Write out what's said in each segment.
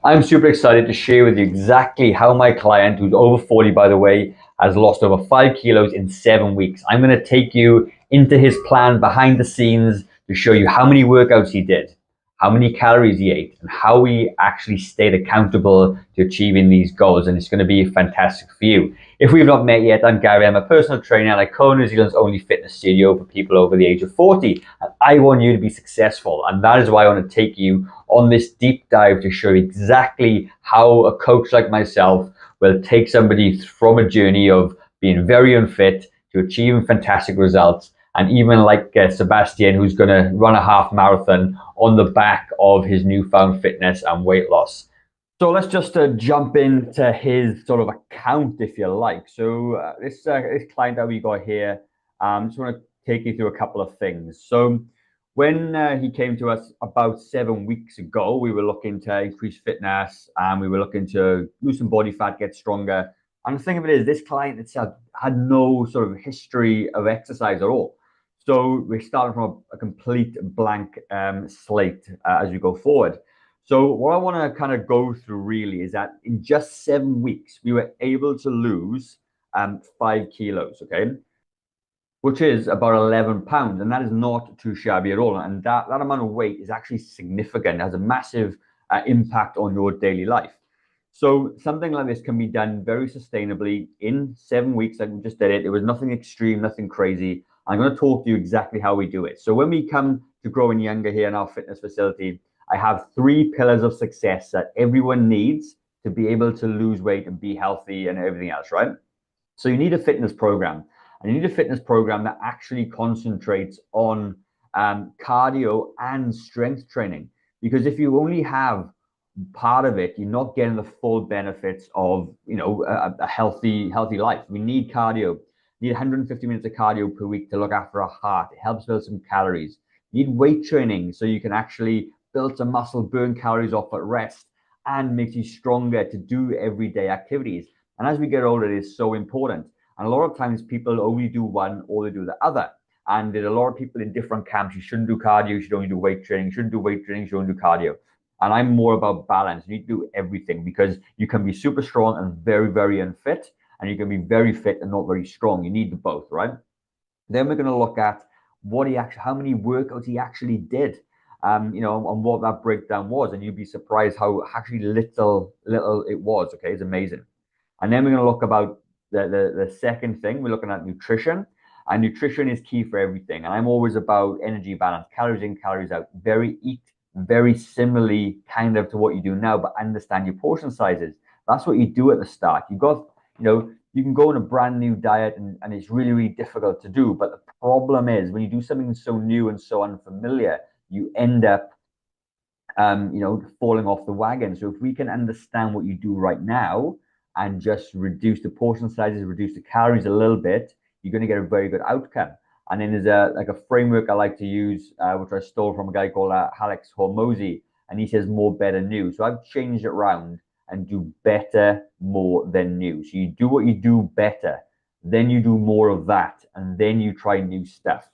I'm super excited to share with you exactly how my client, who's over 40 by the way, has lost over 5 kilos in 7 weeks. I'm going to take you into his plan behind the scenes to show you how many workouts he did, how many calories he ate, and how he actually stayed accountable to achieving these goals. And it's going to be fantastic for you. If we've not met yet, I'm Gary. I'm a personal trainer and I co-own New Zealand's only fitness studio for people over the age of 40. And I want you to be successful. And that is why I want to take you on this deep dive to show you exactly how a coach like myself will take somebody from a journey of being very unfit to achieving fantastic results. And even like Sebastian, who's going to run a half marathon on the back of his newfound fitness and weight loss. So let's just jump into his sort of account, if you like. So this client that we got here, just want to take you through a couple of things. So when he came to us about 7 weeks ago, we were looking to increase fitness and we were looking to lose some body fat, get stronger. And the thing of it is, this client itself had no sort of history of exercise at all. So we started from a complete blank slate as we go forward. So what I want to kind of go through really is that in just 7 weeks, we were able to lose 5 kilos, okay? Which is about 11 pounds. And that is not too shabby at all. And that amount of weight is actually significant. It has a massive impact on your daily life. So something like this can be done very sustainably in 7 weeks, like we just did it. It was nothing extreme, nothing crazy. I'm going to talk to you exactly how we do it. So when we come to growing younger here in our fitness facility, I have 3 pillars of success that everyone needs to be able to lose weight and be healthy and everything else, right? So you need a fitness program. And you need a fitness program that actually concentrates on cardio and strength training. Because if you only have part of it, you're not getting the full benefits of a healthy life. We need cardio. You need 150 minutes of cardio per week to look after our heart. It helps build some calories. You need weight training so you can actually build some muscle, burn calories off at rest, and makes you stronger to do everyday activities. And as we get older, it is so important. And a lot of times people only do one or they do the other. And there's a lot of people in different camps. You shouldn't do cardio, you should only do weight training. You shouldn't do weight training, you should only do cardio. And I'm more about balance. You need to do everything because you can be super strong and very, very unfit. And you can be very fit and not very strong. You need both, right? Then we're going to look at how many workouts he actually did. And what that breakdown was, and you'd be surprised how actually little it was. Okay, it's amazing. And then we're going to look about the second thing. We're looking at nutrition, and nutrition is key for everything. And I'm always about energy balance, calories in, calories out. Eat very similarly, kind of to what you do now, but understand your portion sizes. That's what you do at the start. You've got, you can go on a brand new diet, and it's really, really difficult to do. But the problem is when you do something so new and so unfamiliar, you end up, falling off the wagon. So if we can understand what you do right now and just reduce the portion sizes, reduce the calories a little bit, you're going to get a very good outcome. And then there's a framework I like to use, which I stole from a guy called Alex Hormozy, and he says more, better, new. So I've changed it around and do better, more than new. So you do what you do better, then you do more of that, and then you try new stuff.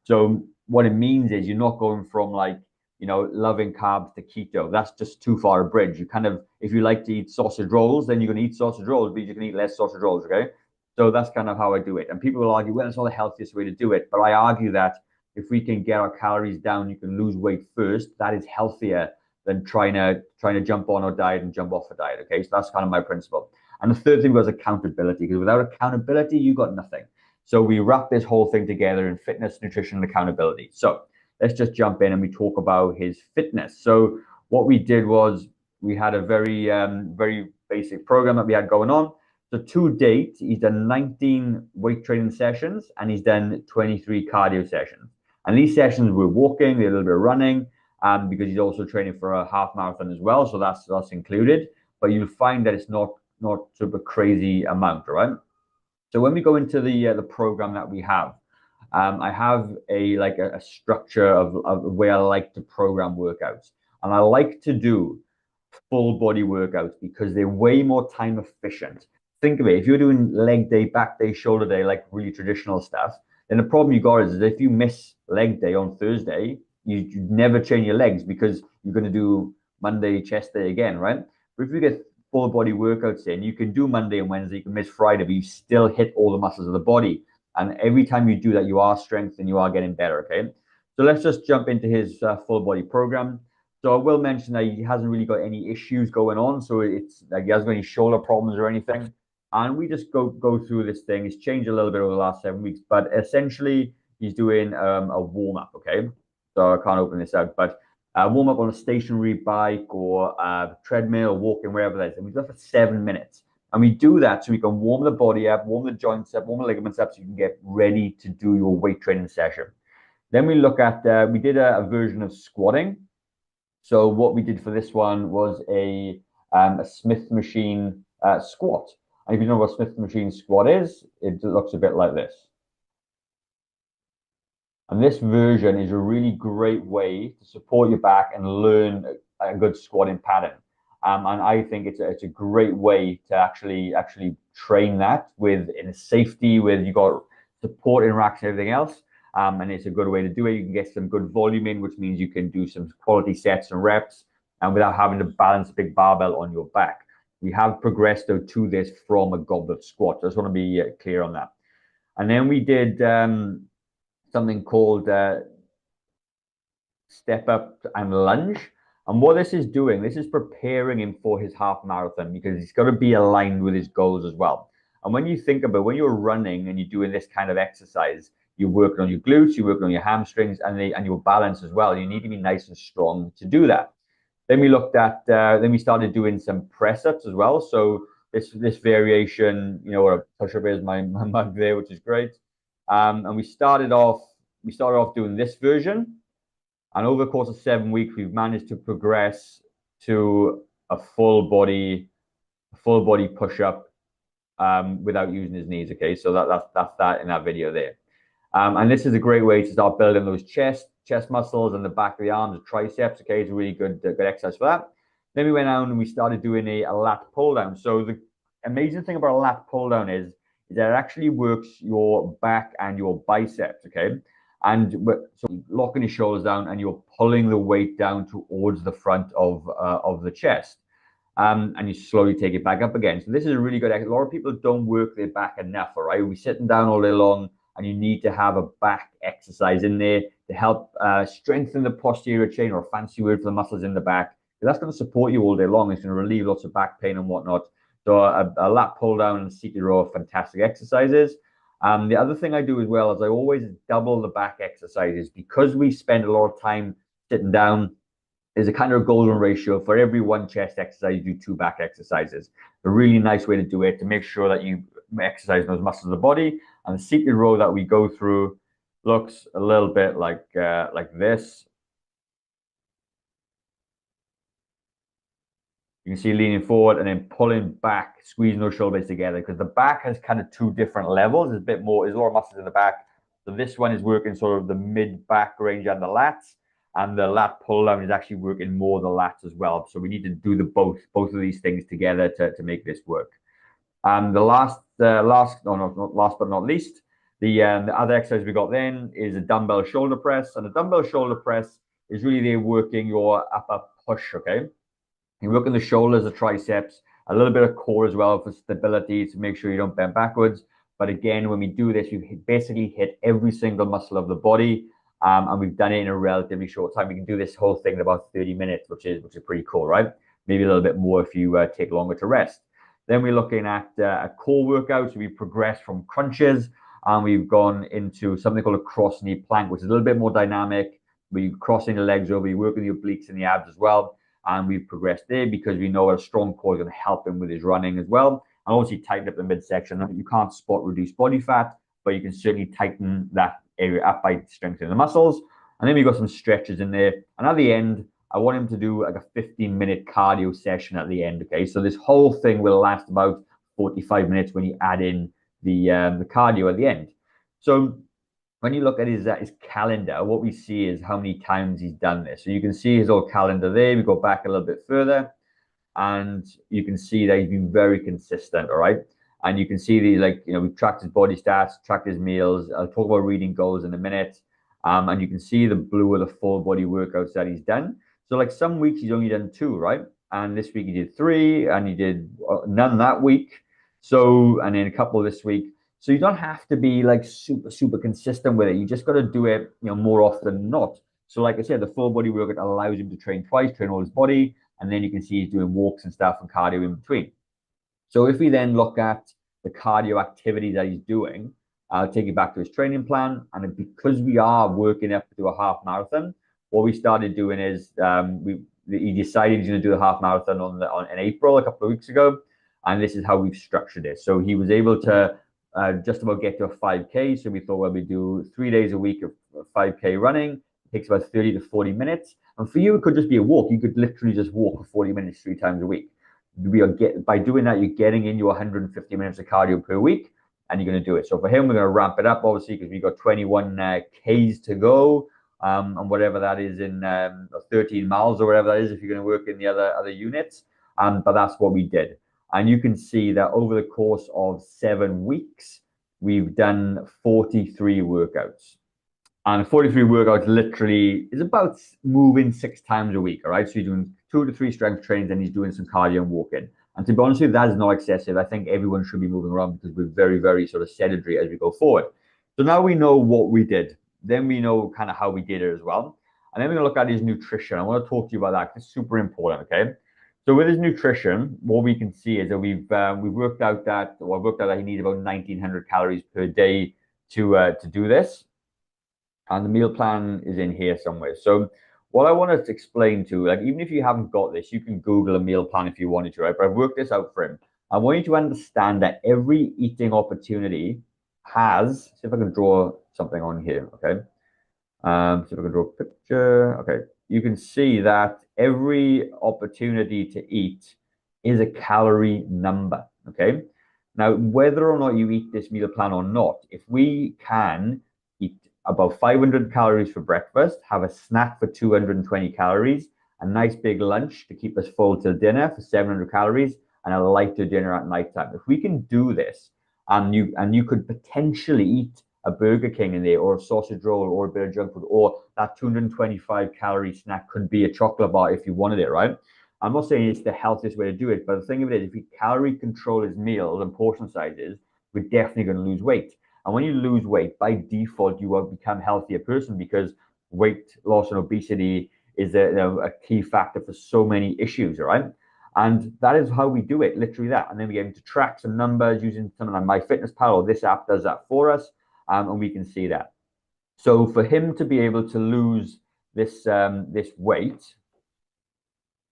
So what it means is you're not going from loving carbs to keto. That's just too far a bridge. You kind of, if you like to eat sausage rolls, then you're going to eat sausage rolls, but you can eat less sausage rolls, okay? So that's kind of how I do it. And people will argue, well, it's not the healthiest way to do it. But I argue that if we can get our calories down, you can lose weight first. That is healthier than trying to jump on a diet and jump off a diet, okay? So that's kind of my principle. And the third thing was accountability, because without accountability, you got nothing. So we wrap this whole thing together in fitness, nutrition, and accountability. So let's just jump in and we talk about his fitness. So what we did was we had a very, very basic program that we had going on. So to date, he's done 19 weight training sessions and he's done 23 cardio sessions. And these sessions were walking, a little bit of running, because he's also training for a half marathon as well. So that's included. But you'll find that it's not super crazy amount, right? So when we go into the program that we have, I have a structure of where I like to program workouts, and I like to do full body workouts because they're way more time efficient. Think of it: if you're doing leg day, back day, shoulder day, like really traditional stuff, then the problem you got is if you miss leg day on Thursday, you never train your legs because you're going to do Monday chest day again, right? But if you get full body workouts in, you can do Monday and Wednesday, you can miss Friday, but you still hit all the muscles of the body. And every time you do that, you are strengthening, you are getting better. Okay. So let's just jump into his full body program. So I will mention that he hasn't really got any issues going on. So it's like he hasn't got any shoulder problems or anything. And we just go through this thing. It's changed a little bit over the last 7 weeks, but essentially he's doing a warm up. Okay. So I can't open this out, but warm up on a stationary bike or treadmill or walking, wherever that is. And we do that for 7 minutes. And we do that so we can warm the body up, warm the joints up, warm the ligaments up so you can get ready to do your weight training session. Then we look at, we did a version of squatting. So what we did for this one was a Smith machine squat. And if you know what Smith machine squat is, it looks a bit like this. And this version is a really great way to support your back and learn a good squatting pattern. And I think it's a great way to actually train that with in safety, with you got support in racks and everything else. And it's a good way to do it. You can get some good volume in, which means you can do some quality sets and reps, and without having to balance a big barbell on your back. We have progressed though to this from a goblet squat. I just want to be clear on that. And then we did something called step up and lunge. And what this is doing, this is preparing him for his half marathon because he's got to be aligned with his goals as well. And when you think about when you're running and you're doing this kind of exercise, you're working on your glutes, you're working on your hamstrings and your balance as well. You need to be nice and strong to do that. Then we looked at, then we started doing some press ups as well. So this variation, you know, what a push up is, my mug there, which is great. And we started off doing this version. And over the course of 7 weeks, we've managed to progress to a full body push-up without using his knees. Okay, so that's that in that video there. And this is a great way to start building those chest muscles and the back of the arms, the triceps. Okay, it's a really good exercise for that. Then we went out and we started doing a lat pull down. So the amazing thing about a lat pull down is that it actually works your back and your biceps. Okay. And so locking your shoulders down and you're pulling the weight down towards the front of the chest. And you slowly take it back up again. So this is a really good exercise. A lot of people don't work their back enough, all right? We'll be sitting down all day long and you need to have a back exercise in there to help strengthen the posterior chain, or a fancy word for the muscles in the back. That's going to support you all day long. It's going to relieve lots of back pain and whatnot. So a lat pull down and seated row are fantastic exercises. The other thing I do as well is I always double the back exercises because we spend a lot of time sitting down. There's a kind of golden ratio for every one chest exercise, you do 2 back exercises. A really nice way to do it to make sure that you exercise those muscles of the body. And the seated row that we go through looks a little bit like this. You can see leaning forward and then pulling back, squeezing those shoulders together, because the back has kind of 2 different levels. There's a bit more, there's a lot of muscles in the back. So this one is working sort of the mid back range and the lats, and the lat pull down is actually working more the lats as well. So we need to do both of these things together to make this work. And the last but not least, the other exercise we got then is a dumbbell shoulder press. And the dumbbell shoulder press is really there working your upper push, okay? You're working the shoulders, the triceps, a little bit of core as well for stability to make sure you don't bend backwards. But again, when we do this, you basically hit every single muscle of the body, and we've done it in a relatively short time. We can do this whole thing in about 30 minutes, which is pretty cool, right? Maybe a little bit more if you take longer to rest. Then we're looking at a core workout. So we progressed from crunches, and we've gone into something called a cross knee plank, which is a little bit more dynamic. We're crossing the legs over, you're working your obliques and the abs as well. And we've progressed there because we know a strong core is going to help him with his running as well. And obviously tighten up the midsection. You can't spot reduce body fat, but you can certainly tighten that area up by strengthening the muscles. And then we've got some stretches in there. And at the end, I want him to do like a 15-minute cardio session at the end. Okay, so this whole thing will last about 45 minutes when you add in the cardio at the end. So when you look at his calendar, what we see is how many times he's done this. So you can see his old calendar there. We go back a little bit further, and you can see that he's been very consistent, all right? And you can see we've tracked his body stats, tracked his meals. I'll talk about reading goals in a minute. And you can see the blue of the full body workouts that he's done. So like some weeks he's only done 2, right? and this week he did 3, and he did none that week. So, and then a couple this week. So you don't have to be like super consistent with it. You just got to do it, more often than not. So, like I said, the full body workout allows him to train twice, train all his body, and then you can see he's doing walks and stuff and cardio in between. So if we then look at the cardio activity that he's doing, I'll take you back to his training plan. And because we are working up to a half marathon, what we started doing is he decided he's going to do a half marathon in April a couple of weeks ago, and this is how we've structured it. So he was able to just about get to a 5K. So we thought, well, we do 3 days a week of 5K running. It takes about 30 to 40 minutes. And for you, it could just be a walk. You could literally just walk for 40 minutes 3 times a week. By doing that, you're getting in your 150 minutes of cardio per week, and you're going to do it. So for him, we're going to ramp it up, obviously, because we've got 21 Ks to go, and whatever that is in 13 miles or whatever that is if you're going to work in the other units. But that's what we did. And you can see that over the course of 7 weeks, we've done 43 workouts. And 43 workouts literally is about moving 6 times a week, all right? So you're doing 2 to 3 strength trains, and he's doing some cardio and walking. And to be honest with you, that is not excessive. I think everyone should be moving around because we're very, very sort of sedentary as we go forward. So now we know what we did. Then we know kind of how we did it as well. And then we're going to look at his nutrition. I want to talk to you about that because it's super important, okay? So with his nutrition, what we can see is that we've worked out that, or I've worked out that he needs about 1,900 calories per day to do this. And the meal plan is in here somewhere. So what I want to explain to, like, even if you haven't got this, you can Google a meal plan if you wanted to, right? But I've worked this out for him. I want you to understand that every eating opportunity has, see if I can draw something on here, okay? See if I can draw a picture. Okay, you can see that every opportunity to eat is a calorie number, okay? Now, whether or not you eat this meal plan or not, if we can eat about 500 calories for breakfast, have a snack for 220 calories, a nice big lunch to keep us full till dinner for 700 calories, and a lighter dinner at nighttime. If we can do this, and you could potentially eat a Burger King in there, or a sausage roll, or a bit of junk food, or that 225 calorie snack could be a chocolate bar if you wanted it, right? I'm not saying it's the healthiest way to do it, but the thing of it is, if we calorie control his meals and portion sizes, we're definitely going to lose weight. And when you lose weight, by default, you will become a healthier person, because weight loss and obesity is a key factor for so many issues, all right? And that is how we do it, literally that. And then we get him to track some numbers using something like MyFitnessPal, or this app does that for us, and we can see that. So for him to be able to lose this weight,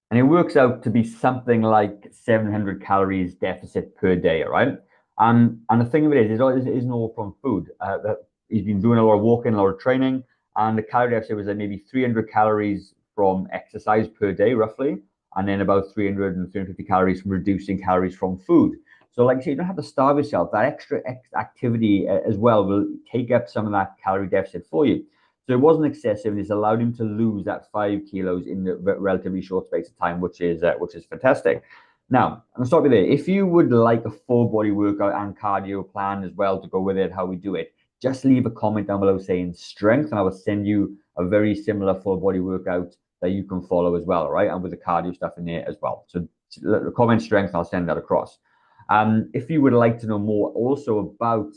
and it works out to be something like 700 calories deficit per day, all right? And the thing of it is, it isn't all from food. That he's been doing a lot of walking, a lot of training, and the calorie deficit was like maybe 300 calories from exercise per day, roughly, and then about 300 and 350 calories from reducing calories from food. So like I say, you don't have to starve yourself. That extra activity as well will take up some of that calorie deficit for you. So it wasn't excessive, and it's allowed him to lose that 5 kilos in a relatively short space of time, which is fantastic. Now, I'm going to stop you there. If you would like a full body workout and cardio plan as well to go with it, how we do it, just leave a comment down below saying strength, and I will send you a very similar full body workout that you can follow as well, right? And with the cardio stuff in there as well. So comment strength, and I'll send that across. If you would like to know more also about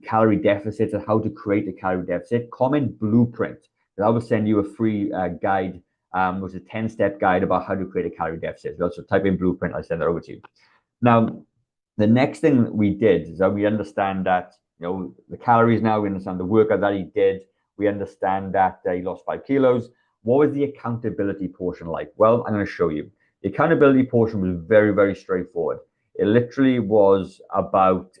calorie deficits and how to create a calorie deficit, comment blueprint. I will send you a free guide, which is a 10-step guide about how to create a calorie deficit. So type in blueprint, I'll send that over to you. Now, the next thing that we did is that we understand that, the calories now, we understand the workout that he did, we understand that he lost 5 kilos. What was the accountability portion like? Well, I'm going to show you. The accountability portion was very, very straightforward. It literally was about,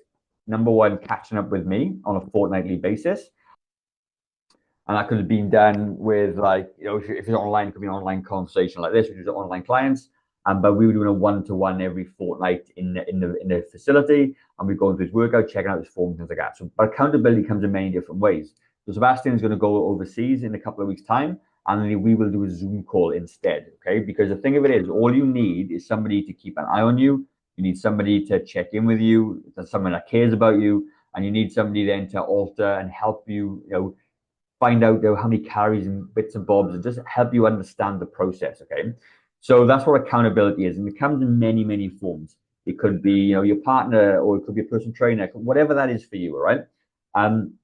number one, catching up with me on a fortnightly basis. And that could have been done with, like, if it's online, it could be an online conversation like this, which is online clients. But we were doing a one-to-one every fortnight in the facility, and we're going through his workout, checking out his form, things like that. So accountability comes in many different ways. So Sebastian is going to go overseas in a couple of weeks' time, and then we will do a Zoom call instead, okay? Because the thing of it is, all you need is somebody to keep an eye on you. You need somebody to check in with you, someone that cares about you, and you need somebody then to alter and help you, find out how many calories and bits and bobs, and just help you understand the process, okay? So that's what accountability is, and it comes in many, many forms. It could be, your partner, or it could be a personal trainer, whatever that is for you, all right? Um,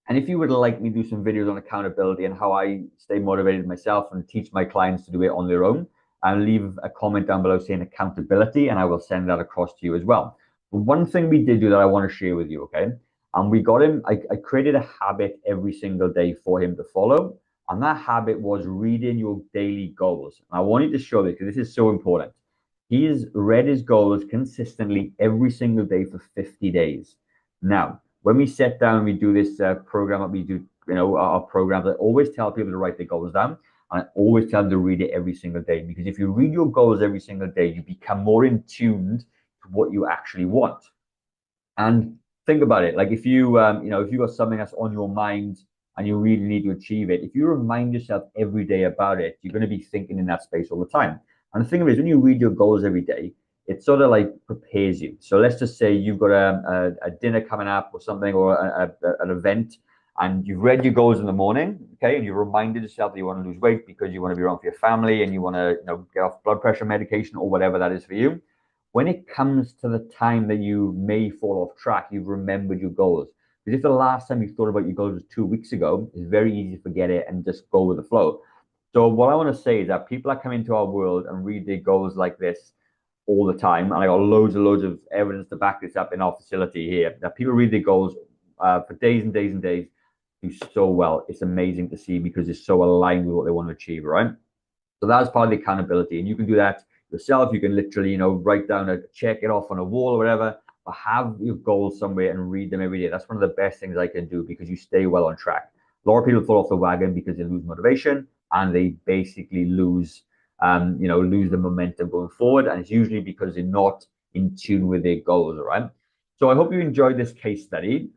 and if you would like me to do some videos on accountability and how I stay motivated myself and teach my clients to do it on their own, and leave a comment down below saying accountability, and I will send that across to you as well. But one thing we did do that I want to share with you, okay? And we got him, I created a habit every single day for him to follow. And that habit was reading your daily goals. And I wanted to show this because this is so important. He has read his goals consistently every single day for 50 days. Now, when we sit down and we do this program that we do, our programs, I always tell people to write their goals down. And I always tell them to read it every single day, because if you read your goals every single day, you become more in tuned to what you actually want. And think about it, like if you, if you got something that's on your mind and you really need to achieve it, if you remind yourself every day about it, you're going to be thinking in that space all the time. And the thing of it is, when you read your goals every day, it sort of like prepares you. So let's just say you've got a dinner coming up or something, or an event, and you've read your goals in the morning, okay, and you reminded yourself that you want to lose weight because you want to be around for your family and you want to, get off blood pressure medication or whatever that is for you. When it comes to the time that you may fall off track, you've remembered your goals. Because if the last time you thought about your goals was 2 weeks ago, it's very easy to forget it and just go with the flow. So what I want to say is that people that come into our world and read their goals like this all the time, and I got loads and loads of evidence to back this up in our facility here, that people read their goals for days and days and days, do so well. It's amazing to see because it's so aligned with what they want to achieve, right? So that's part of the accountability, and you can do that yourself. You can literally, write down check it off on a wall or whatever, but have your goals somewhere and read them every day. That's one of the best things I can do because you stay well on track. A lot of people fall off the wagon because they lose motivation and they basically lose, lose the momentum going forward. And it's usually because they're not in tune with their goals, all right? So I hope you enjoyed this case study.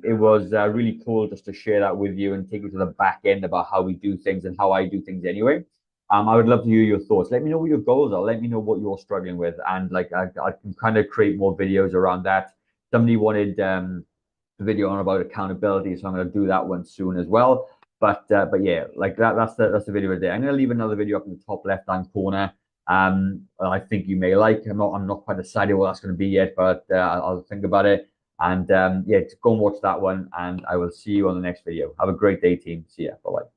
It was really cool just to share that with you and take you to the back end about how we do things and how I do things anyway. I would love to hear your thoughts. Let me know what your goals are. Let me know what you're struggling with, and like I can kind of create more videos around that. Somebody wanted a video on about accountability, so I'm going to do that one soon as well. But yeah, like that's the video right there. I'm going to leave another video up in the top left hand corner. I think you may like. I'm not quite decided what that's going to be yet, but I'll think about it. And yeah, go and watch that one, and I will see you on the next video. Have a great day, team. See ya. Bye bye.